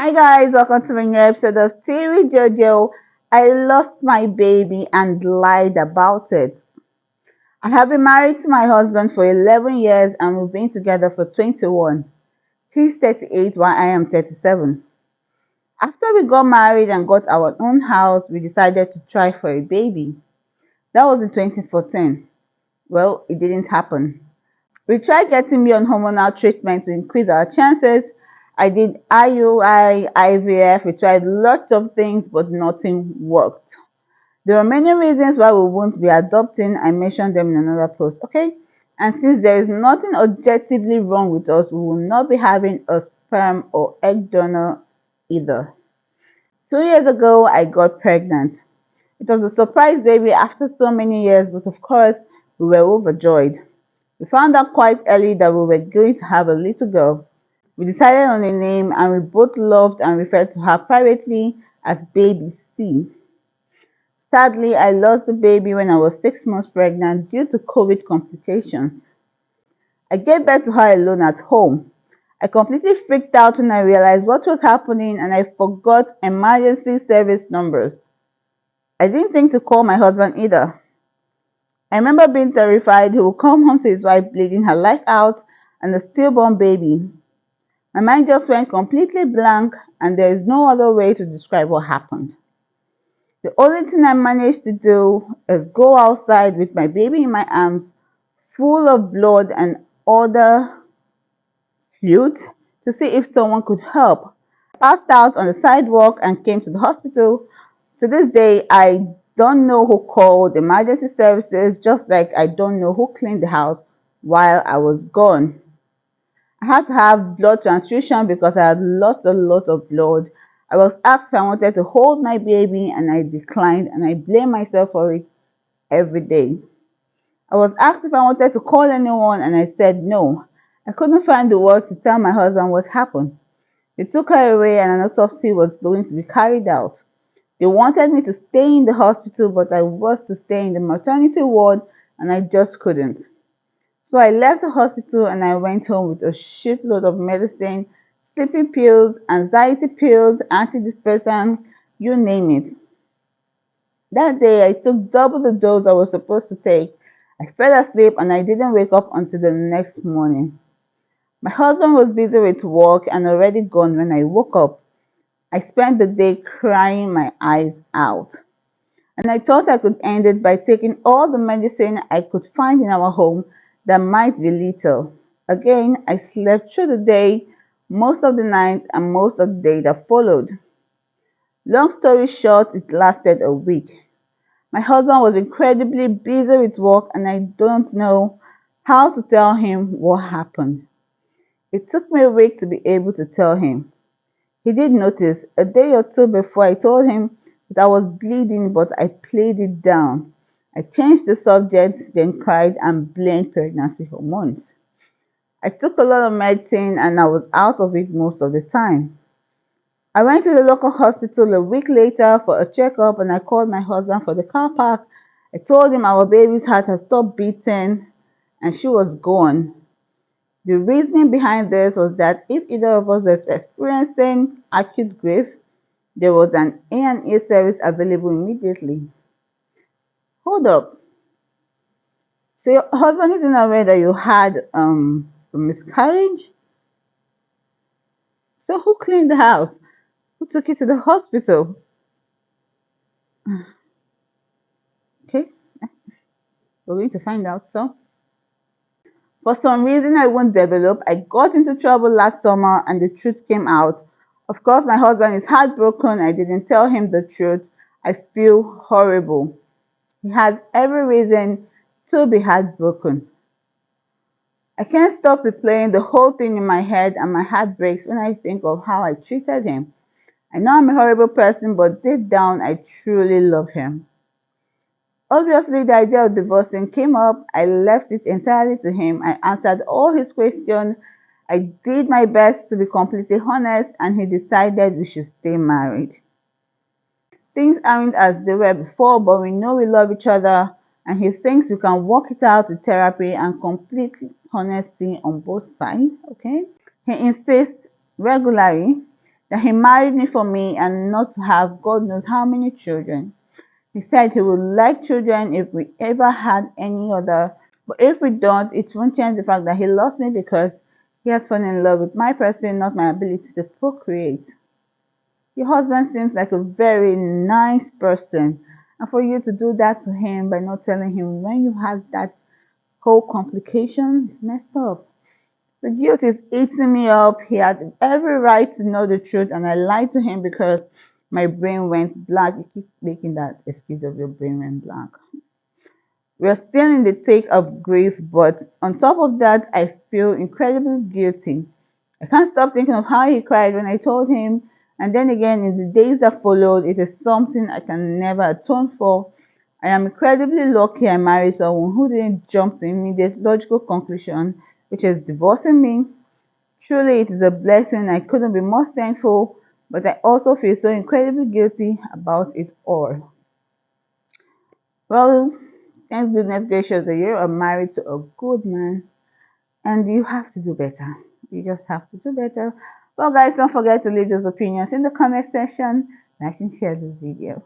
Hi guys, welcome to my new episode of Tea with JoJo. I lost my baby and lied about it. I have been married to my husband for 11 years and we've been together for 21. He's 38 while I am 37. After we got married and got our own house, we decided to try for a baby. That was in 2014. Well, it didn't happen. We tried getting me on hormonal treatment to increase our chances. I did IUI, IVF, we tried lots of things, but nothing worked. There are many reasons why we won't be adopting. I mentioned them in another post, okay? And since there is nothing objectively wrong with us, we will not be having a sperm or egg donor either. 2 years ago, I got pregnant. It was a surprise baby after so many years, but of course, we were overjoyed. We found out quite early that we were going to have a little girl. We decided on a name and we both loved and referred to her privately as Baby C. Sadly, I lost the baby when I was 6 months pregnant due to COVID complications. I gave birth to her alone at home. I completely freaked out when I realized what was happening and I forgot emergency service numbers. I didn't think to call my husband either. I remember being terrified he would come home to his wife bleeding her life out and a stillborn baby. My mind just went completely blank and there is no other way to describe what happened. The only thing I managed to do is go outside with my baby in my arms, full of blood and other fluid, to see if someone could help. I passed out on the sidewalk and came to the hospital. To this day, I don't know who called emergency services, just like I don't know who cleaned the house while I was gone. I had to have blood transfusion because I had lost a lot of blood. I was asked if I wanted to hold my baby and I declined, and I blame myself for it every day. I was asked if I wanted to call anyone and I said no. I couldn't find the words to tell my husband what happened. They took her away and an autopsy was going to be carried out. They wanted me to stay in the hospital, but I was to stay in the maternity ward and I just couldn't. So I left the hospital and I went home with a shitload of medicine, sleeping pills, anxiety pills, antidepressants, you name it. That day I took double the dose I was supposed to take. I fell asleep and I didn't wake up until the next morning. My husband was busy with work and already gone when I woke up. I spent the day crying my eyes out. And I thought I could end it by taking all the medicine I could find in our home that might be lethal. Again, I slept through the day, most of the night, and most of the day that followed. Long story short, it lasted a week. My husband was incredibly busy with work, and I don't know how to tell him what happened. It took me a week to be able to tell him. He did notice a day or two before I told him that I was bleeding, but I played it down. I changed the subject, then cried and blamed pregnancy hormones. I took a lot of medicine and I was out of it most of the time. I went to the local hospital a week later for a checkup and I called my husband for the car park. I told him our baby's heart had stopped beating and she was gone. The reasoning behind this was that if either of us was experiencing acute grief, there was an A&E service available immediately. Hold up. So your husband isn't aware that you had a miscarriage? So who cleaned the house? Who took you to the hospital? Okay, we're going to find out. So, for some reason I won't develop, I got into trouble last summer and the truth came out. Of course, my husband is heartbroken. I didn't tell him the truth. I feel horrible. He has every reason to be heartbroken. I can't stop replaying the whole thing in my head and my heart breaks when I think of how I treated him. I know I'm a horrible person, but deep down I truly love him. Obviously, the idea of divorcing came up. I left it entirely to him. I answered all his questions. I did my best to be completely honest, and he decided we should stay married. Things aren't as they were before, but we know we love each other, and he thinks we can work it out with therapy and complete honesty on both sides. Okay? He insists regularly. that he married me for me and not to have God knows how many children. He said he would like children if we ever had any other, but if we don't, it won't change the fact that he loves me because he has fallen in love with my person, not my ability to procreate. Your husband seems like a very nice person, and for you to do that to him by not telling him when you had that whole complication is messed up. The guilt is eating me up. He had every right to know the truth, and I lied to him because my brain went blank. You keep making that excuse of your brain went blank. We're still in the thick of grief, but on top of that, I feel incredibly guilty. I can't stop thinking of how he cried when I told him, and then again, in the days that followed, it is something I can never atone for. I am incredibly lucky I married someone who didn't jump to immediate logical conclusion, which is divorcing me. Truly, it is a blessing. I couldn't be more thankful, but I also feel so incredibly guilty about it all. Well, thank goodness gracious that you are married to a good man and you have to do better. You just have to do better. Well, guys, don't forget to leave those opinions in the comment section, like and share this video.